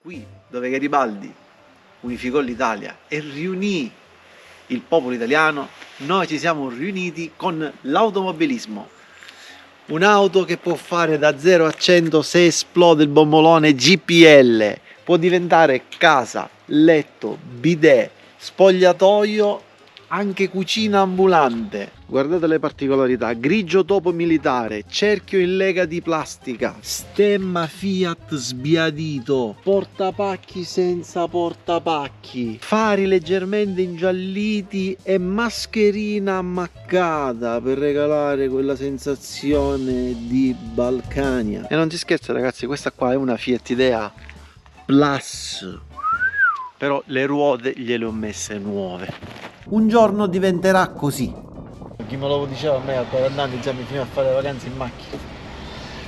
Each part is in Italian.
qui dove Garibaldi unificò l'Italia e riunì il popolo italiano, noi ci siamo riuniti con l'automobilismo. Un'auto che può fare da 0 a 100 se esplode il bombolone GPL, può diventare casa, letto, bidet, spogliatoio, anche cucina ambulante. Guardate le particolarità: grigio topo militare, cerchio in lega di plastica, stemma Fiat sbiadito, portapacchi senza portapacchi, fari leggermente ingialliti e mascherina ammaccata per regalare quella sensazione di Balcania. E non si scherza ragazzi, questa qua è una Fiat Idea Plus, però le ruote gliele ho messe nuove. Un giorno diventerà così. Chi me lo diceva a me a 40 anni già mi finiva a fare le vacanze in macchina.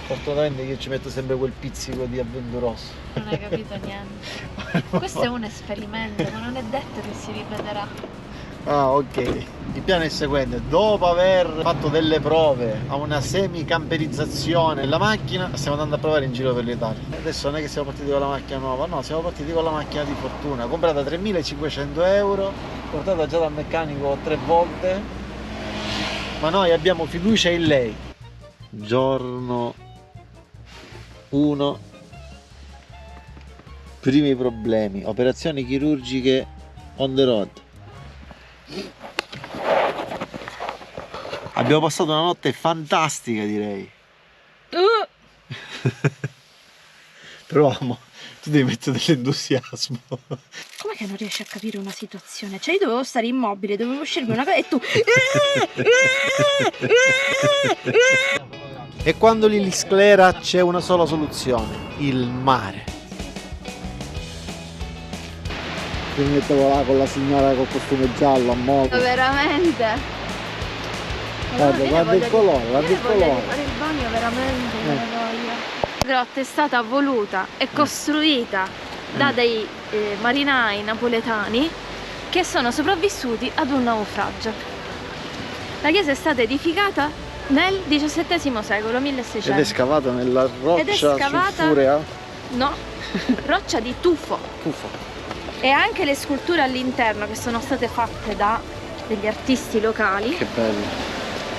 Fortunatamente io ci metto sempre quel pizzico di avventuroso. Non hai capito niente. Questo è un esperimento, ma non è detto che si ripeterà. Ah, ok. Il piano è il seguente: dopo aver fatto delle prove a una semi-camperizzazione della macchina, stiamo andando a provare in giro per l'Italia. Adesso non è che siamo partiti con la macchina nuova, no, siamo partiti con la macchina di fortuna, comprata a 3.500 euro, portata già dal meccanico 3 volte, ma noi abbiamo fiducia in lei. Giorno 1, primi problemi, operazioni chirurgiche on the road. Abbiamo passato una notte fantastica, direi. Però tu devi mettere dell'entusiasmo. Com'è che non riesci a capire una situazione? Cioè io dovevo stare immobile, dovevo scegliere una cosa e tu... E quando li sclera c'è una sola soluzione: il mare. Mi mettevo là con la signora col costume giallo a moto. Veramente? Guarda il colore, guarda il colore. Fare il bagno veramente non ne voglio. La grotta è stata voluta e costruita da dei marinai napoletani che sono sopravvissuti ad un naufragio. La chiesa è stata edificata nel XVII secolo, 1600. Ed è scavata nella roccia sulfurea? No, roccia di tufo. E anche le sculture all'interno, che sono state fatte da degli artisti locali, Che bello.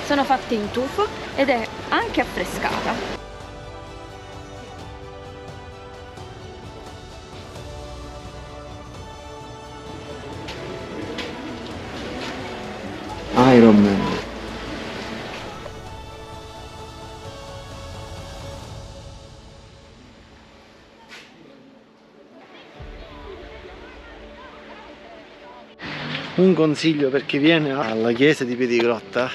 sono fatte in tufo ed è anche affrescata. Iron Man. Un consiglio per chi viene alla chiesa di Piedigrotta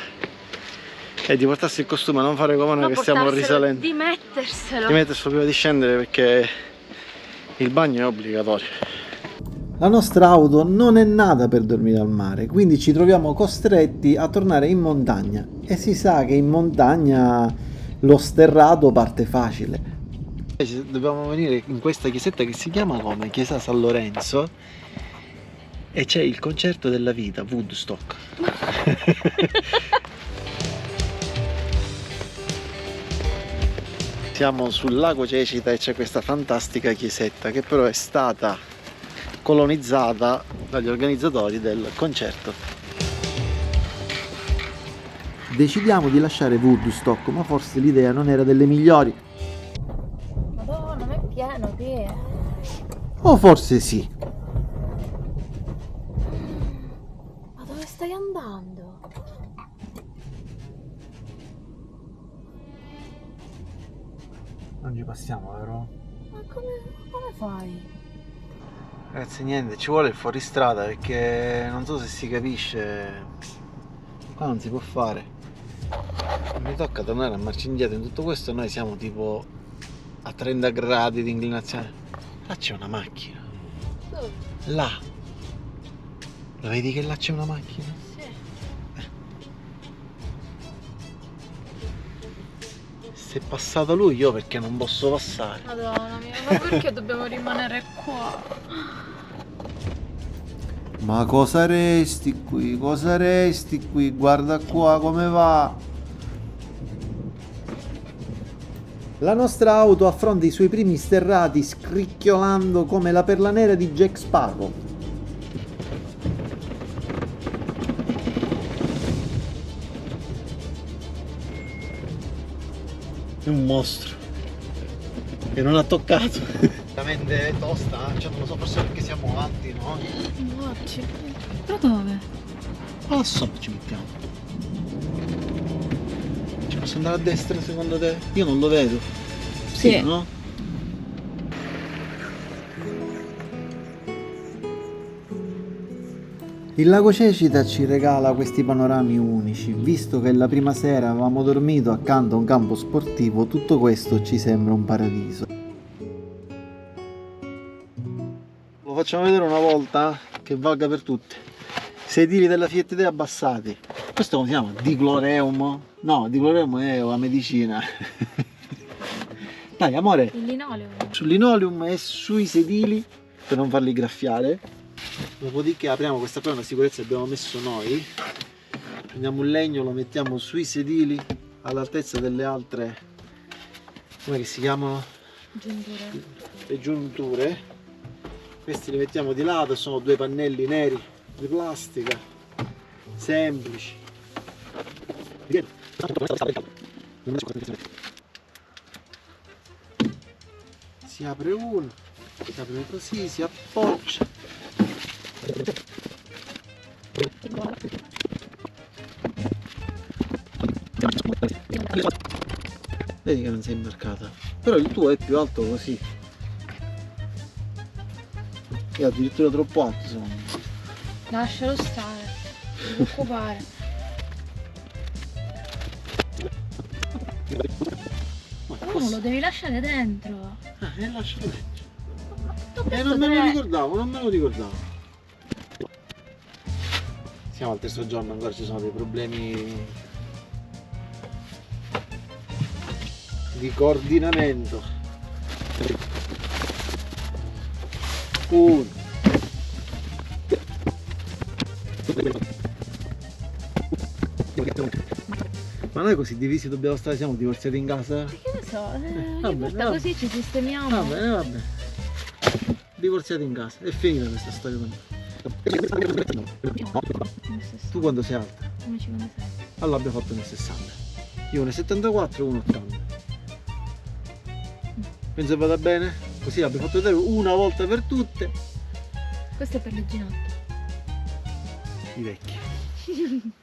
è di portarsi il costume, non fare come noi che stiamo risalendo. Di metterselo. Di metterselo prima di scendere, perché il bagno è obbligatorio. La nostra auto non è nata per dormire al mare, quindi ci troviamo costretti a tornare in montagna. E si sa che in montagna lo sterrato parte facile. Dobbiamo venire in questa chiesetta che si chiama come? Chiesa San Lorenzo. E c'è il concerto della vita, Woodstock. Siamo sul lago Cecita e c'è questa fantastica chiesetta che però è stata colonizzata dagli organizzatori del concerto. Decidiamo di lasciare Woodstock, ma forse l'idea non era delle migliori. Madonna, ma è pieno qui. O forse sì. Ma dove stai andando? Non ci passiamo, vero? Ma come fai? Ragazzi, niente, ci vuole il fuoristrada, perché non so se si capisce, qua non si può fare. Mi tocca tornare a marcia indietro in tutto questo. Noi siamo tipo a 30 gradi di inclinazione. Là c'è una macchina. Dove? Là. Lo vedi che là c'è una macchina? Sì. Se è passato lui, io perché non posso passare? Madonna mia, ma perché dobbiamo rimanere qua? Ma cosa resti qui? Cosa resti qui? Guarda qua come va. La nostra auto affronta i suoi primi sterrati scricchiolando come la perla nera di Jack Sparrow. È un mostro e non ha toccato. Veramente tosta, cioè non lo so, forse perché siamo alti, no? Morci. Ma dove? Ma sopra ci mettiamo. Ci posso andare a destra secondo te? Io non lo vedo. Sì. No? Il lago Cecita ci regala questi panorami unici. Visto che la prima sera avevamo dormito accanto a un campo sportivo, tutto questo ci sembra un paradiso. Lo facciamo vedere una volta che valga per tutte. Sedili della Fiat Idea abbassati. Questo come si chiama? Dicloreum? No, Dicloreum è la medicina. Dai amore, Il linoleum. sul linoleum e sui sedili per non farli graffiare. Dopodiché apriamo questa, qua è una sicurezza che abbiamo messo noi. Prendiamo un legno, lo mettiamo sui sedili all'altezza delle altre, come si chiamano? Giunture. Le giunture. Questi li mettiamo di lato, sono due pannelli neri di plastica, semplici. Si apre uno, si apre così, si appoggia. Vedi che non sei imbarcata, però il tuo è più alto così, è addirittura troppo alto secondo me. Lascialo stare. Non ti occupare. Oh, lo devi lasciare dentro. Lascialo dentro. T'ho detto Non me lo tre. ricordavo, non me lo ricordavo. Siamo al terzo giorno, ancora ci sono dei problemi di coordinamento. Uno. Ma noi così divisi dobbiamo stare, siamo divorziati in casa? Che ne so, ogni Vabbè, volta vabbè. così ci sistemiamo. Va bene, va bene. Divorziati in casa, è finita questa storia con me. Tu quando sei alta? 1,56. Allora abbiamo fatto 1,60. Io 1,74 e 1,80. Penso che vada bene? Così abbiamo fatto vedere una volta per tutte Questo è per le ginocchia. i vecchi.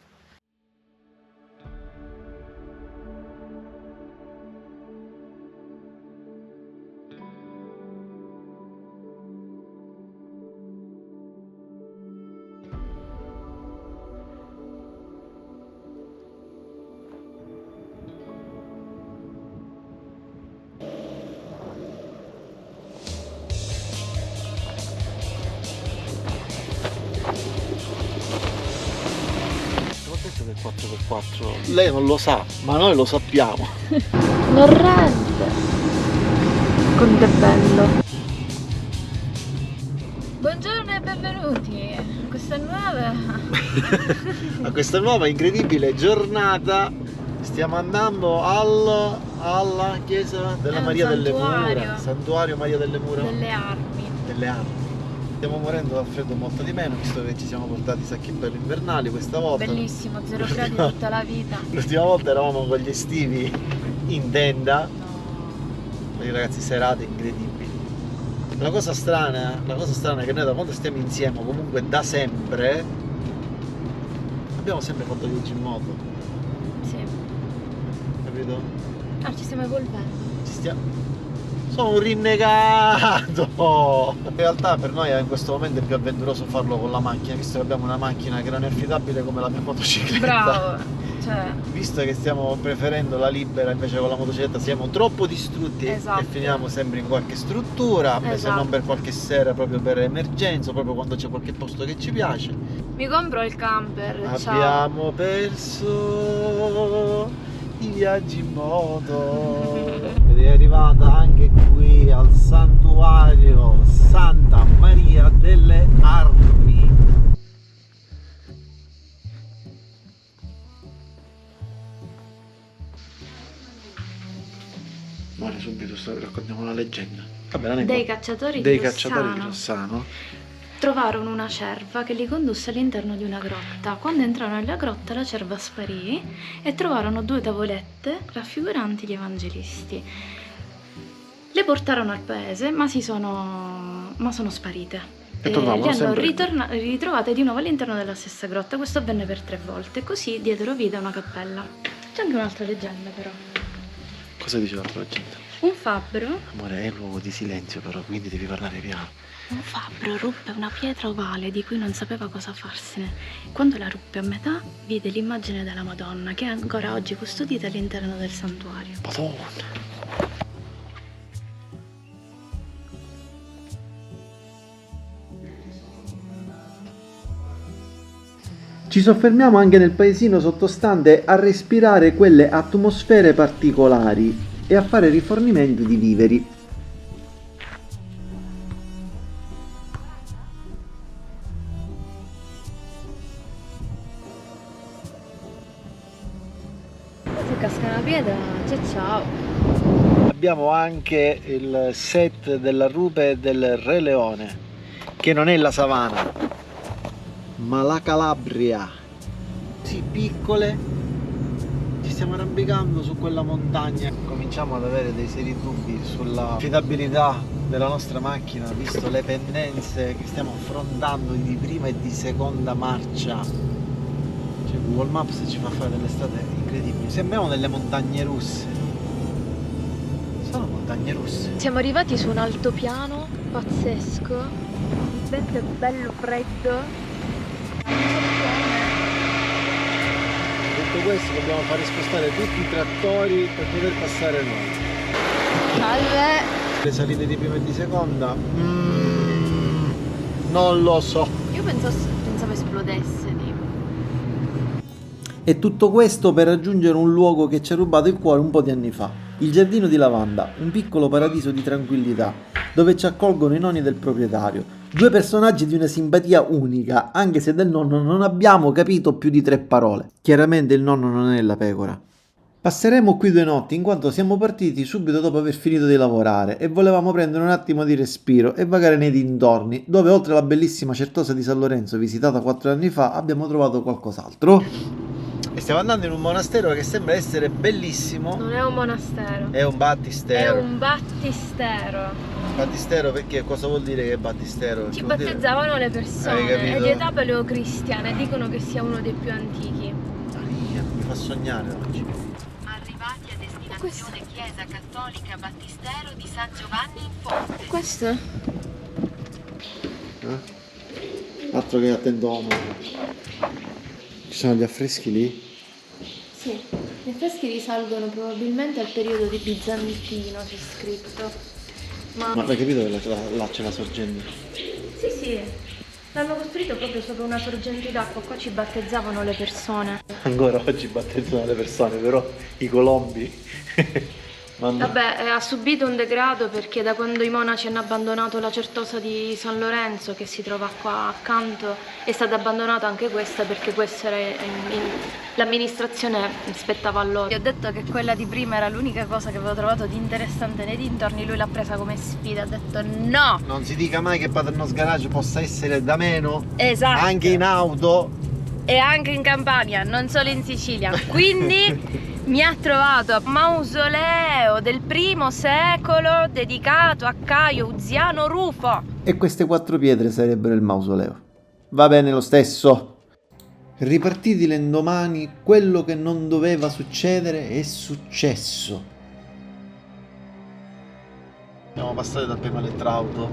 L'ho detto che 4x4. Lei non lo sa, ma noi lo sappiamo. Non rende. Conte bello. Buongiorno e benvenuti. Questa nuova. A questa nuova incredibile giornata stiamo andando alla chiesa della È un Maria delle santuario. Mura, Santuario Maria delle Mura, Delle armi. delle Armi. Stiamo morendo dal freddo molto di meno, visto che ci siamo portati i sacchi belli invernali questa volta. Bellissimo, 0 gradi tutta la vita. L'ultima volta eravamo con gli estivi in tenda, No. quindi ragazzi serate incredibili. La cosa strana è che noi da quando stiamo insieme, o comunque da sempre, abbiamo sempre fatto viaggi in moto, Sì. capito? Ah, ci stiamo evolvendo. Sono un rinnegato! In realtà per noi in questo momento è più avventuroso farlo con la macchina, visto che abbiamo una macchina che non è affidabile come la mia motocicletta. Bravo. Cioè, Visto che stiamo preferendo la libera invece con la motocicletta siamo troppo distrutti Esatto. e finiamo sempre in qualche struttura, se Esatto. non per qualche sera, proprio per emergenza, proprio quando c'è qualche posto che ci piace. mi compro il camper. Ciao. Abbiamo perso i viaggi in moto ed è arrivata anche qui al santuario Santa Maria delle Armi. giusto, raccontiamo una leggenda. Vabbè, non è Dei qua. cacciatori Dei di cacciatori di Rossano Rossano. trovarono una cerva che li condusse all'interno di una grotta. Quando entrarono nella grotta la cerva sparì e trovarono 2 tavolette raffiguranti gli evangelisti. Le portarono al paese, ma sono sparite. E Le tornavano hanno sempre. ritrovate di nuovo all'interno della stessa grotta. Questo avvenne per 3 volte, così diedero vita a una cappella. C'è anche un'altra leggenda però. Cosa dice l'altra gente? Un fabbro Amore, è un luogo di silenzio però, quindi devi parlare piano. Un fabbro ruppe una pietra ovale di cui non sapeva cosa farsene. Quando la ruppe a metà, vide l'immagine della Madonna, che è ancora oggi custodita all'interno del santuario. Madonna. Ci soffermiamo anche nel paesino sottostante a respirare quelle atmosfere particolari e a fare rifornimento di viveri. Se casca una pietra, ciao. Abbiamo anche il set della rupe del Re Leone, che non è la savana, ma la Calabria. Sì, piccole, ci stiamo arrampicando su quella montagna. Cominciamo ad avere dei seri dubbi sulla affidabilità della nostra macchina, visto le pendenze che stiamo affrontando di prima e di seconda marcia. Cioè, Google Maps ci fa fare delle strade incredibili. Sembriamo delle montagne russe. Sono montagne russe. Siamo arrivati su un altopiano pazzesco. Il vento è bello freddo. Detto questo, dobbiamo fare spostare tutti i trattori per poter passare noi. Salve. Le salite di prima e di seconda? Non lo so. Io pensavo esplodesse, tipo. E tutto questo per raggiungere un luogo che ci ha rubato il cuore un po' di anni fa. Il giardino di lavanda, un piccolo paradiso di tranquillità, dove ci accolgono i nonni del proprietario. 2 personaggi di una simpatia unica, anche se del nonno non abbiamo capito più di 3 parole. Chiaramente il nonno non è la pecora. Passeremo qui 2 notti in quanto siamo partiti subito dopo aver finito di lavorare e volevamo prendere un attimo di respiro e vagare nei dintorni, dove oltre alla bellissima Certosa di San Lorenzo visitata 4 anni fa abbiamo trovato qualcos'altro. E stiamo andando in un monastero che sembra essere bellissimo. Non è un monastero. È un battistero. È un battistero. Battistero perché cosa vuol dire che è battistero? Ci Vuol dire- battezzavano le Hai persone, capito? è di età paleocristiana, dicono che sia uno dei più antichi. Maria, mi fa sognare oggi. Arrivati a destinazione Chiesa Cattolica Battistero di San Giovanni in Fonte. Questo? Altro che attento uomo. Ci sono gli affreschi lì? Sì, gli affreschi risalgono probabilmente al periodo di bizantino, c'è scritto. Ma hai capito che là c'è la sorgente? Sì, sì, l'hanno costruito proprio sopra una sorgente d'acqua, qua ci battezzavano le persone. Ancora oggi battezzano le persone, però i colombi. Vabbè, ha subito un degrado perché da quando i monaci hanno abbandonato la Certosa di San Lorenzo, che si trova qua accanto, è stata abbandonata anche questa perché questa era l'amministrazione spettava a loro. Io ho detto che quella di prima era l'unica cosa che avevo trovato di interessante nei dintorni, lui l'ha presa come sfida, ha detto no! Non si dica mai che Paterno's Garage possa essere da meno, Esatto! anche in auto. E anche in Campania, non solo in Sicilia. Quindi mi ha trovato mausoleo del I secolo dedicato a Caio Uziano Rufo. E queste 4 pietre sarebbero il mausoleo. Va bene lo stesso. Ripartiti l'indomani, quello che non doveva succedere è successo. Siamo passati dal primo elettrauto,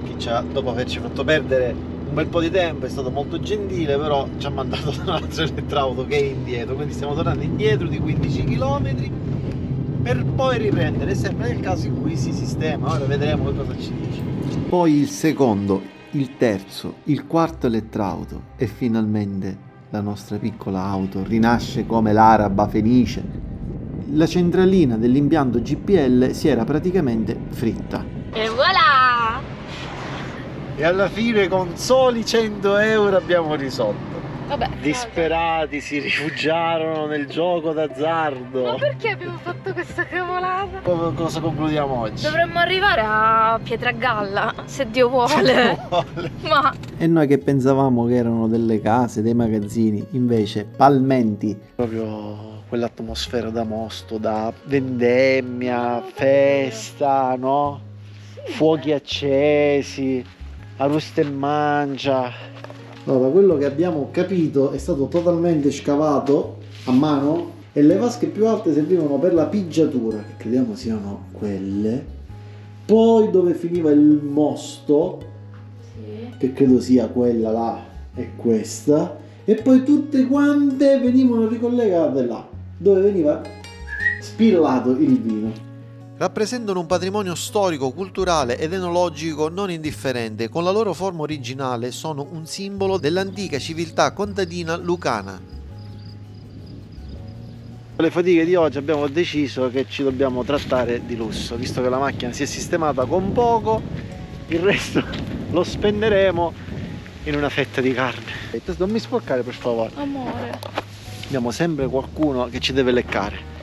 che ci ha, dopo averci fatto perdere un bel po' di tempo, è stato molto gentile, però ci ha mandato da un altro elettrauto che è indietro, quindi stiamo tornando indietro di 15 km per poi riprendere, sempre nel caso in cui si sistema. Ora vedremo che cosa ci dice. Poi il secondo, il terzo, il quarto elettrauto e finalmente la nostra piccola auto rinasce come l'araba felice. La centralina dell'impianto GPL si era praticamente fritta. E voilà! E alla fine con soli 100 euro abbiamo risolto. Vabbè. disperati si rifugiarono nel gioco d'azzardo. Ma perché abbiamo fatto questa cavolata? Cosa concludiamo oggi? Dovremmo arrivare a Pietragalla, se Dio vuole. Ma E noi che pensavamo che erano delle case, dei magazzini, invece palmenti. Proprio quell'atmosfera da mosto, da vendemmia, festa, no? Fuochi accesi, arrosto e mangia. Allora, quello che abbiamo capito è stato totalmente scavato a mano e le vasche più alte servivano per la pigiatura, che crediamo siano quelle. Poi dove finiva il mosto, che credo sia quella là e questa, e poi tutte quante venivano ricollegate là, dove veniva spillato il vino. Rappresentano un patrimonio storico, culturale ed enologico non indifferente. Con la loro forma originale sono un simbolo dell'antica civiltà contadina lucana. Con le fatiche di oggi abbiamo deciso che ci dobbiamo trattare di lusso, visto che la macchina si è sistemata con poco, il resto lo spenderemo in una fetta di carne. Non mi sporcare, per favore. amore. Abbiamo sempre qualcuno che ci deve leccare.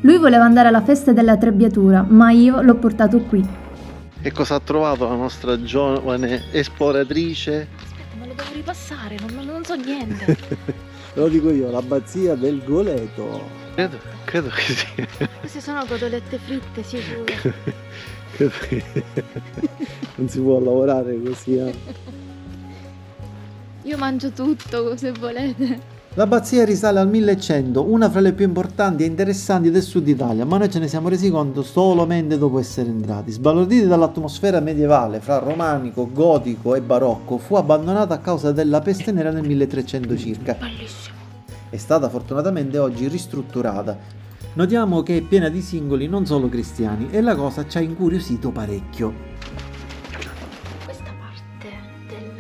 Lui voleva andare alla festa della trebbiatura, ma io l'ho portato qui. E cosa ha trovato la nostra giovane esploratrice? Aspetta, me lo devo ripassare, non so niente. Lo dico io, l'abbazia del Goleto. Credo che sia. Queste sono cotolette fritte, sicuro. Credo che non si può lavorare così. Io mangio tutto, se volete. L'abbazia risale al 1100, una fra le più importanti e interessanti del sud Italia, ma noi ce ne siamo resi conto solamente dopo essere entrati. Sbalorditi dall'atmosfera medievale fra romanico, gotico e barocco, fu abbandonata a causa della peste nera nel 1300 circa. Bellissimo. È stata fortunatamente oggi ristrutturata. Notiamo che è piena di simboli non solo cristiani e la cosa ci ha incuriosito parecchio. Questa parte del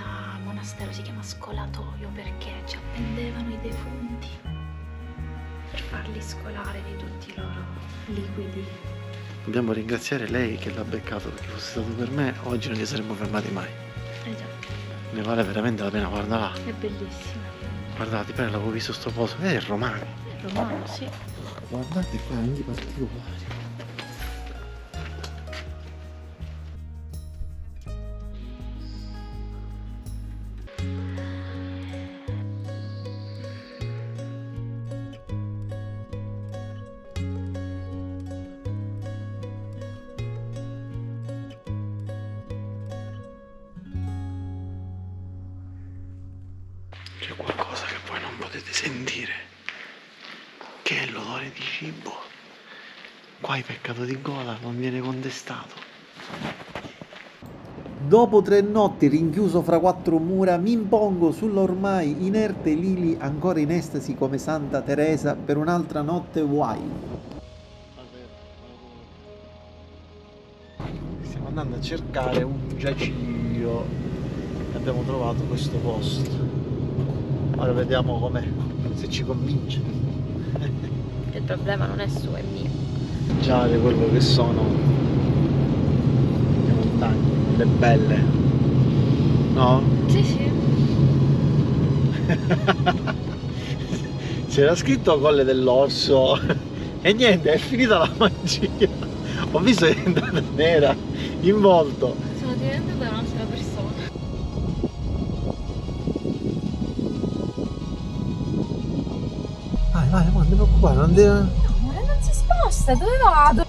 monastero si chiama scolatoio perché ci appendevano i defunti per farli scolare di tutti i loro liquidi. Dobbiamo ringraziare lei che l'ha beccato, perché fosse stato per me oggi non ci saremmo fermati mai. Già, Ne vale veramente la pena, guarda là. è bellissimo. Guardate, prima l'avevo visto sto posto, è romano. È romano, sì. Guardate qua, anche i particolari. C'è qualcosa che voi non potete sentire, che è l'odore di cibo. Qua il peccato di gola non viene contestato. Dopo 3 notti rinchiuso fra 4 mura, mi impongo sull'ormai inerte Lili, ancora in estasi come Santa Teresa, per un'altra notte wild. Stiamo andando a cercare un giaciglio e abbiamo trovato questo posto. Ora vediamo com'è, se ci convince. Il problema non è suo, è mio. Già di quello che sono le montagne, le belle, no? Sì, sì. C'era scritto Colle dell'Orso e niente, è finita la magia. Ho visto che è diventata nera in volto. Sono diventata un'altra persona. Vai, non ti preoccupare, non devi... Amore, non si sposta, dove vado?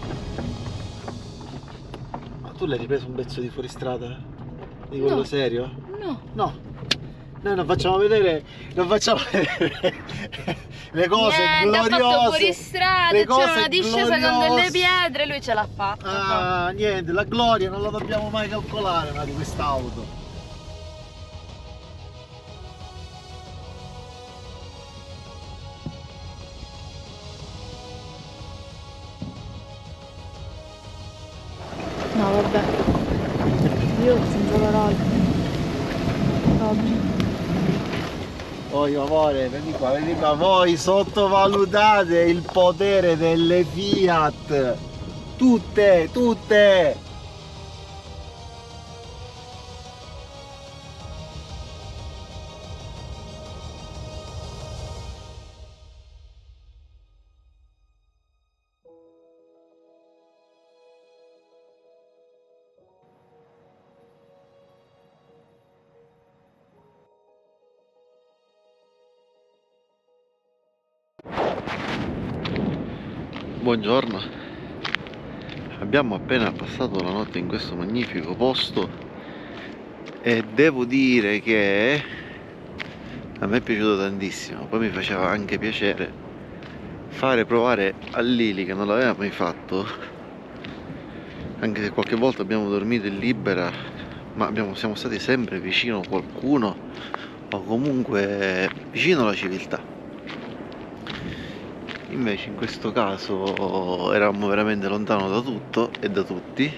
Ma tu l'hai ripreso un pezzo di fuoristrada? Di quello No. serio? No. No. Noi non facciamo vedere le cose Niente, ha fatto gloriose. fuori strada, le c'era cose una discesa con gloriose. delle pietre, lui ce l'ha fatta. Ah, niente, la gloria non la dobbiamo mai calcolare, ma di quest'auto. No, vabbè. Io senza parole. Oggi. Poi amore, vieni qua, voi sottovalutate il potere delle Fiat. Tutte. Buongiorno, abbiamo appena passato la notte in questo magnifico posto e devo dire che a me è piaciuto tantissimo. Poi mi faceva anche piacere fare provare a Lili, che non l'aveva mai fatto, anche se qualche volta abbiamo dormito in libera, ma siamo stati sempre vicino a qualcuno o comunque vicino alla civiltà. Invece in questo caso eravamo veramente lontano da tutto e da tutti.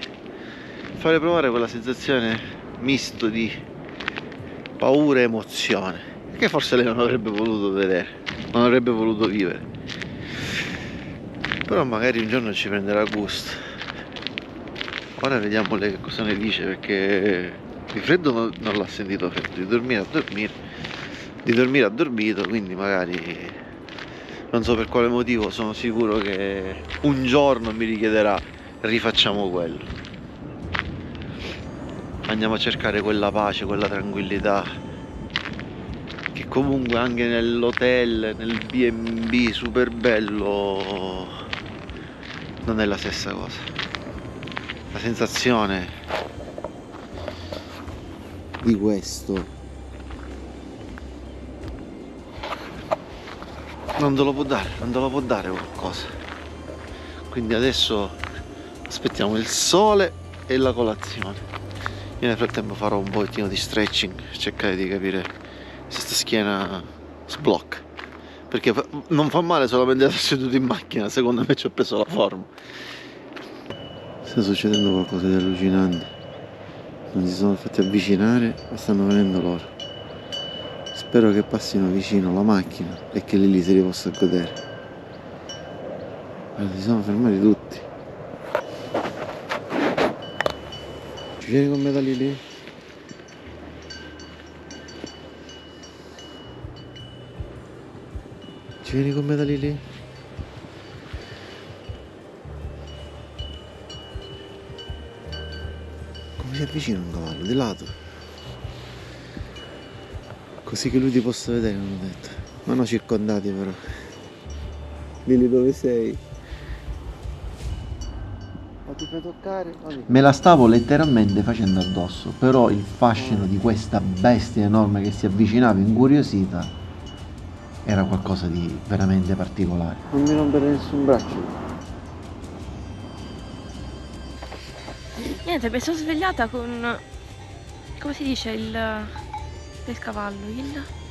Fare provare quella sensazione misto di paura e emozione, che forse lei non avrebbe voluto vedere, non avrebbe voluto vivere. Però magari un giorno ci prenderà gusto. Ora vediamo lei che cosa ne dice, perché di freddo non l'ha sentito freddo, di dormire ha dormito, quindi magari non so per quale motivo, sono sicuro che un giorno mi richiederà rifacciamo quello. Andiamo a cercare quella pace, quella tranquillità, che comunque anche nell'hotel, nel B&B super bello non è la stessa cosa. La sensazione di questo non te lo può dare qualcosa. Quindi adesso aspettiamo il sole e la colazione. Io nel frattempo farò un pochettino di stretching, cercare di capire se sta schiena sblocca, perché non fa male solamente essere seduto in macchina, secondo me ci ho preso la forma. Sta succedendo qualcosa di allucinante, non si sono fatti avvicinare ma stanno venendo loro. Spero che passino vicino la macchina e che Lili se li possa godere. Guarda, si sono fermati tutti. Ci vieni con me da Lili? Ci vieni con me da Lili? Come si avvicina un cavallo? Di lato? Così che lui ti possa vedere, non ho detto. Ma no, circondati però. Lili, dove sei? Ma ti fai toccare? Me la stavo letteralmente facendo addosso, però il fascino di questa bestia enorme che si avvicinava incuriosita era qualcosa di veramente particolare. Non mi rompere nessun braccio. Niente, mi sono svegliata con... come si dice del cavallo?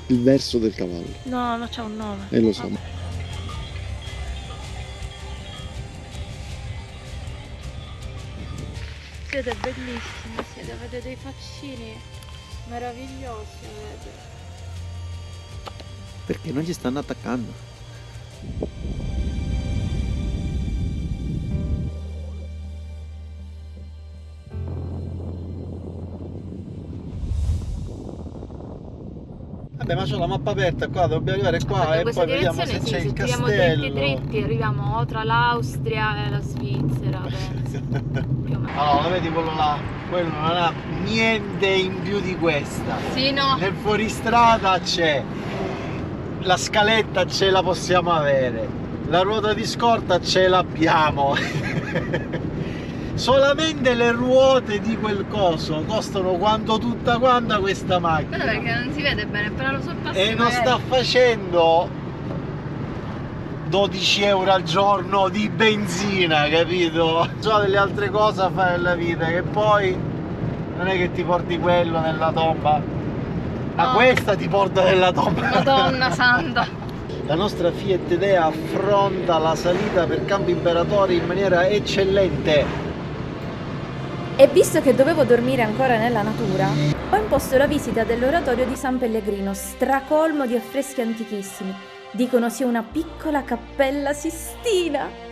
Il verso del cavallo. No, c'è un nome. Lo so. Siete bellissimi, avete dei faccini meravigliosi, avete. Perché non ci stanno attaccando. Vabbè, ma c'ho la mappa aperta qua, dobbiamo arrivare qua e poi vediamo se c'è il castello. dritti, arriviamo o tra l'Austria e la Svizzera, penso. Più o meno. Allora, vedi quello là, quello non ha niente in più di questa. Sì, no. Nel fuoristrada c'è, la scaletta ce la possiamo avere, la ruota di scorta ce l'abbiamo. Solamente le ruote di quel coso costano quanto tutta quanta questa macchina. Guarda perché non si vede bene, però lo sorpasso. E non sta facendo 12 euro al giorno di benzina, capito? C'ho delle altre cose a fare nella vita, che poi non è che ti porti quello nella tomba, ma questa ti porta nella tomba. Madonna santa. La nostra Fiat Idea affronta la salita per Campo Imperatore in maniera eccellente. E visto che dovevo dormire ancora nella natura, ho imposto la visita dell'oratorio di San Pellegrino, stracolmo di affreschi antichissimi. Dicono sia una piccola cappella sistina.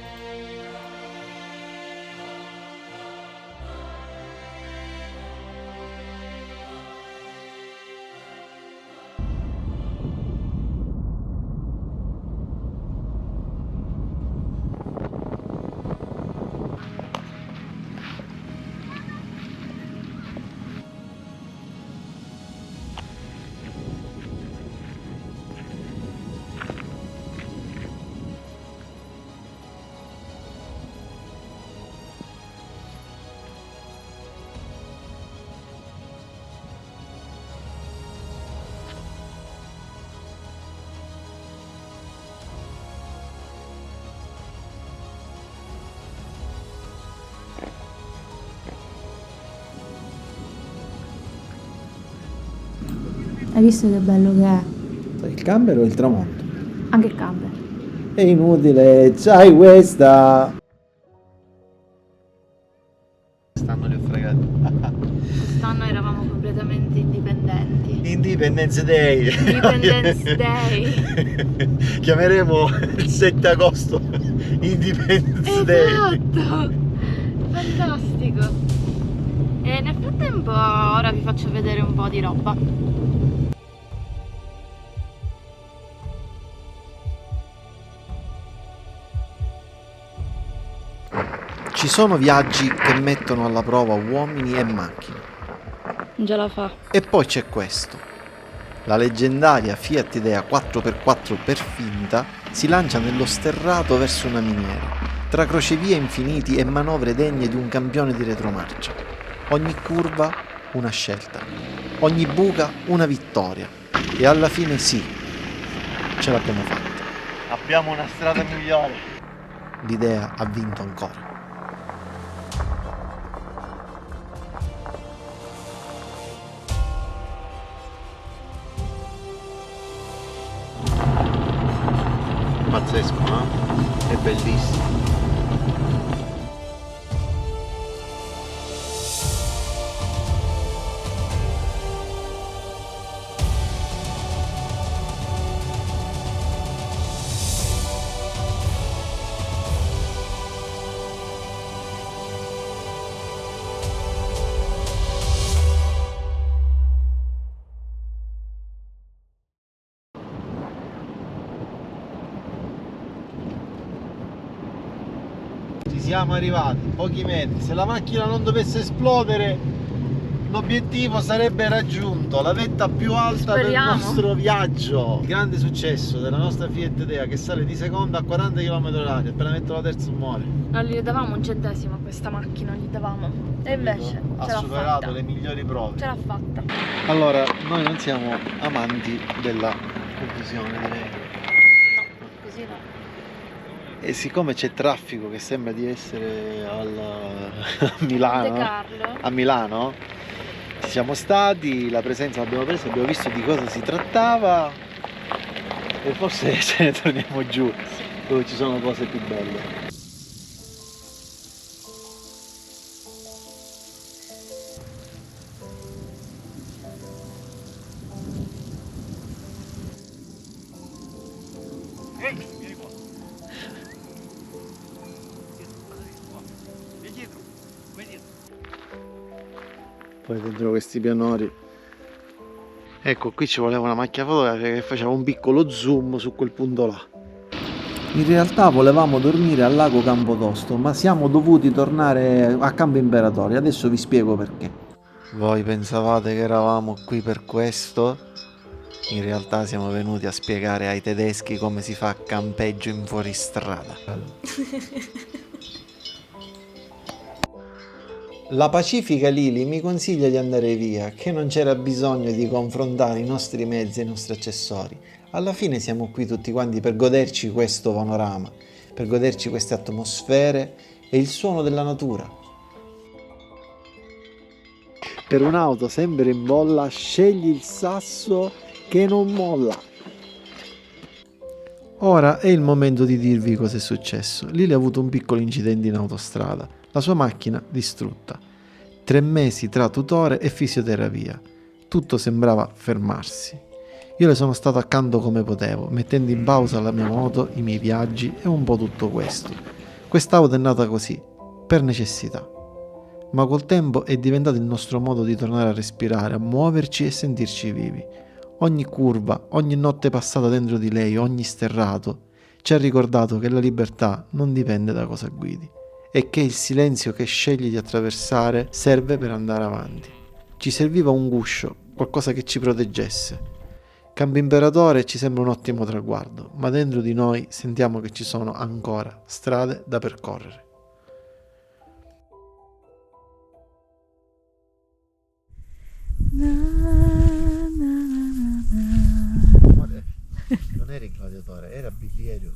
Hai visto che bello che è? Il camper o il tramonto? Anche il camper. È inutile, c'hai questa! Stanno li ho fregati. Quest'anno eravamo completamente indipendenti. Independence Day! Independence Day! Chiameremo il 7 agosto Independence Day! Esatto! Fantastico! E nel frattempo ora vi faccio vedere un po' di roba. Ci sono viaggi che mettono alla prova uomini e macchine. Non ce la fa. E poi c'è questo. La leggendaria Fiat Idea 4x4 per finta si lancia nello sterrato verso una miniera, tra crocevie infiniti e manovre degne di un campione di retromarcia. Ogni curva una scelta, ogni buca una vittoria. E alla fine sì, ce l'abbiamo fatta. Abbiamo una strada migliore. L'idea ha vinto ancora. Pazzesco, no? È bellissimo. Siamo arrivati, pochi metri. Se la macchina non dovesse esplodere, l'obiettivo sarebbe raggiunto, la vetta più alta del nostro viaggio. Il grande successo della nostra Fiat Idea che sale di seconda a 40 km/h, appena metto la terza muore. Non gli davamo un centesimo a questa macchina, gli davamo. E invece ha ce l'ha superato fatta. le migliori prove. Ce l'ha fatta. Allora, noi non siamo amanti della confusione, direi. No, così no. E siccome c'è traffico che sembra di essere a Monte Milano, Carlo. a Milano, ci siamo stati, la presenza l'abbiamo presa, abbiamo visto di cosa si trattava e forse ce ne torniamo giù, dove ci sono cose più belle. Poi dentro questi pianori, ecco, qui ci voleva una macchina fotografica che faceva un piccolo zoom su quel punto là. In realtà volevamo dormire al lago Campotosto, ma siamo dovuti tornare a Campo Imperatore. Adesso vi spiego perché. Voi pensavate che eravamo qui per questo? In realtà siamo venuti a spiegare ai tedeschi come si fa campeggio in fuoristrada. La pacifica Lili mi consiglia di andare via, che non c'era bisogno di confrontare i nostri mezzi e i nostri accessori. Alla fine siamo qui tutti quanti per goderci questo panorama, per goderci queste atmosfere e il suono della natura. Per un'auto sempre in bolla, scegli il sasso che non molla. Ora è il momento di dirvi cosa è successo. Lili ha avuto un piccolo incidente in autostrada. La sua macchina distrutta. 3 mesi tra tutore e fisioterapia. Tutto sembrava fermarsi. Io le sono stato accanto come potevo, mettendo in pausa la mia moto, i miei viaggi e un po' tutto questo. Quest'auto è nata così, per necessità. Ma col tempo è diventato il nostro modo di tornare a respirare, a muoverci e sentirci vivi. Ogni curva, ogni notte passata dentro di lei, ogni sterrato, ci ha ricordato che la libertà non dipende da cosa guidi e che il silenzio che scegli di attraversare serve per andare avanti. Ci serviva un guscio, qualcosa che ci proteggesse. Campo Imperatore ci sembra un ottimo traguardo, ma dentro di noi sentiamo che ci sono ancora strade da percorrere. Non era il gladiatore, era Billy Elliot.